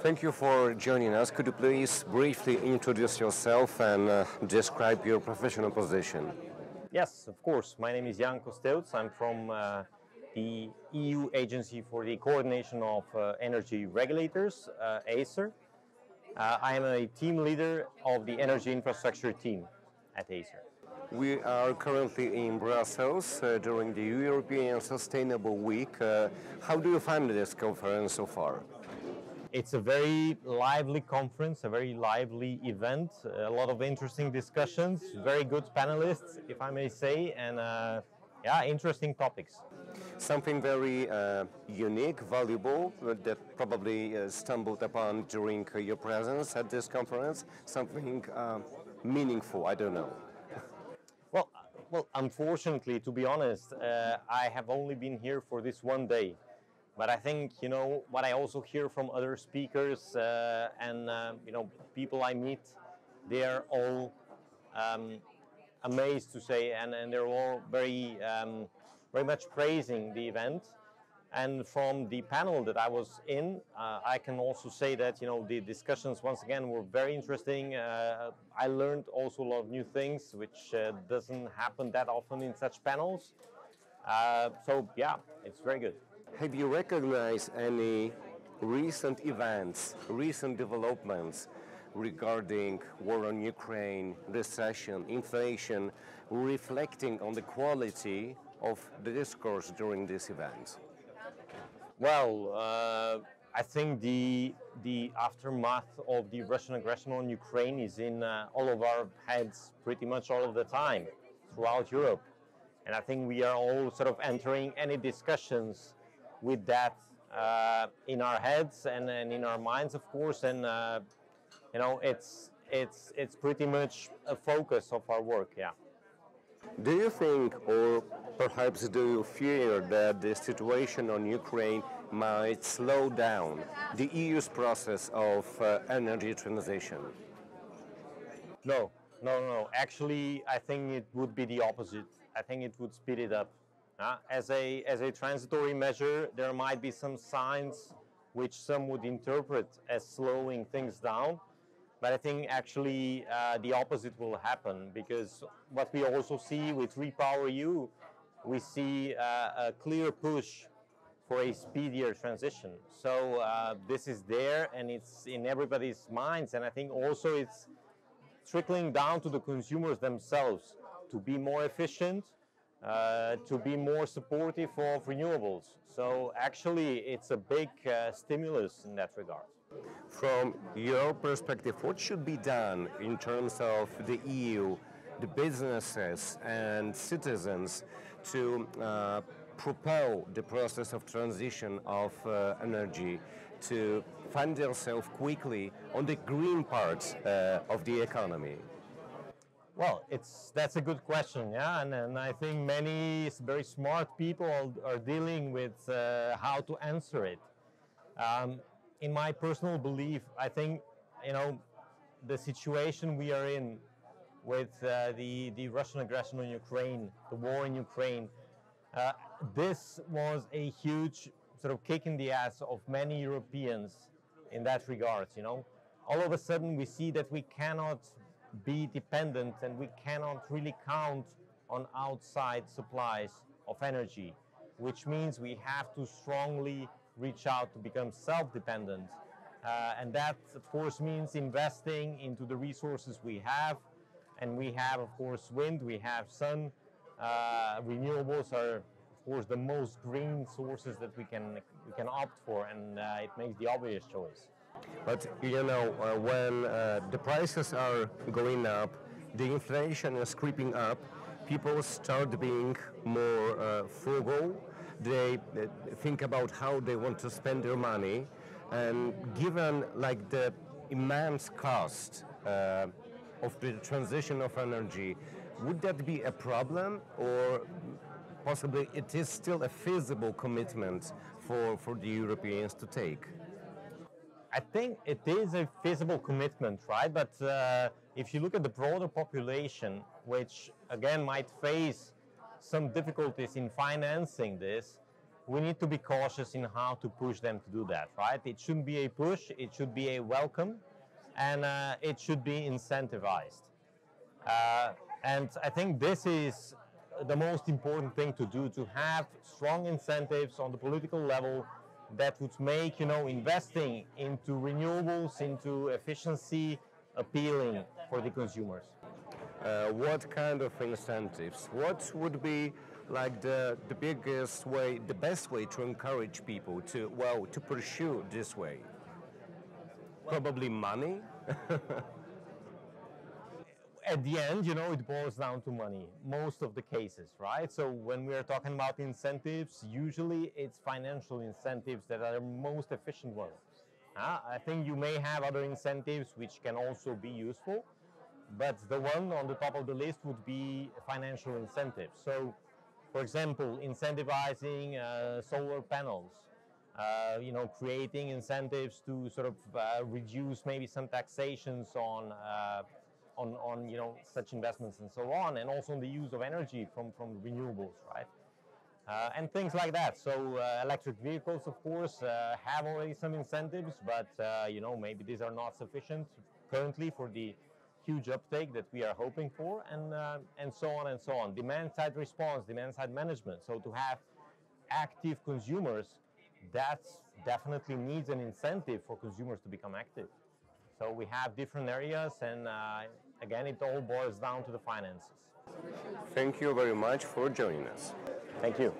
Thank you for joining us. Could you please briefly introduce yourself and describe your professional position? Yes, of course. My name is Jan Kostevc. I'm from the EU Agency for the Coordination of Energy Regulators, ACER. I am a team leader of the energy infrastructure team at ACER. We are currently in Brussels during the European Sustainable Week. How do you find this conference so far? It's a very lively conference, a very lively event, a lot of interesting discussions, very good panelists, if I may say, and yeah, interesting topics. Something very unique, valuable, that probably stumbled upon during your presence at this conference, something meaningful, I don't know. Well, unfortunately, to be honest, I have only been here for this one day. But I think, you know, what I also hear from other speakers and, you know, people I meet, they are all amazed to say, and they're all very much praising the event. And from the panel that I was in, I can also say that, you know, the discussions, once again, were very interesting. I learned also a lot of new things, which doesn't happen that often in such panels. So, yeah, it's very good. Have you recognized any recent events, recent developments regarding war on Ukraine, recession, inflation, reflecting on the quality of the discourse during this event? Well, I think the aftermath of the Russian aggression on Ukraine is in all of our heads pretty much all of the time throughout Europe. And I think we are all sort of entering any discussions with that in our heads and in our minds, of course, and you know, it's pretty much a focus of our work. Yeah. Do you think, or perhaps do you fear, that the situation on Ukraine might slow down the EU's process of energy transition? No. Actually, I think it would be the opposite. I think it would speed it up. As a transitory measure, there might be some signs which some would interpret as slowing things down, but I think actually the opposite will happen, because what we also see with REPowerEU, we see a clear push for a speedier transition. So this is there and it's in everybody's minds, and I think also it's trickling down to the consumers themselves to be more efficient, to be more supportive of renewables. So actually it's a big stimulus in that regard. From your perspective, what should be done in terms of the EU, the businesses and citizens to propel the process of transition of energy, to find themselves quickly on the green parts of the economy? Well, that's a good question, yeah, and I think many very smart people are dealing with how to answer it. In my personal belief, I think, you know, the situation we are in with the Russian aggression on Ukraine, the war in Ukraine, this was a huge sort of kick in the ass of many Europeans in that regard, you know. All of a sudden we see that we cannot be dependent and we cannot really count on outside supplies of energy, which means we have to strongly reach out to become self-dependent. And that, of course, means investing into the resources we have. And we have, of course, wind, we have sun. Renewables are, of course, the most green sources that we can opt for, and it makes the obvious choice. But, you know, when the prices are going up, the inflation is creeping up, people start being more frugal. They think about how they want to spend their money, and given like the immense cost of the transition of energy, would that be a problem, or possibly it is still a feasible commitment for the Europeans to take? I think it is a feasible commitment, right? But if you look at the broader population, which again might face some difficulties in financing this, we need to be cautious in how to push them to do that, right? It shouldn't be a push, it should be a welcome, and it should be incentivized. And I think this is the most important thing to do, to have strong incentives on the political level that would make, investing into renewables, into efficiency, appealing for the consumers. What kind of incentives? What would be like the biggest way, the best way to encourage people to, well, to pursue this way? Probably money? At the end, it boils down to money, most of the cases, right? So when we are talking about incentives, usually it's financial incentives that are the most efficient ones. I think you may have other incentives which can also be useful, but the one on the top of the list would be financial incentives. So, for example, incentivizing solar panels, creating incentives to sort of reduce maybe some taxations on such investments and so on, and also on the use of energy from renewables, right? And things like that. So electric vehicles, of course, have already some incentives, but maybe these are not sufficient currently for the huge uptake that we are hoping for, and so on and so on. Demand side response, demand side management. So to have active consumers, that definitely needs an incentive for consumers to become active. So we have different areas, and again, it all boils down to the finances. Thank you very much for joining us. Thank you.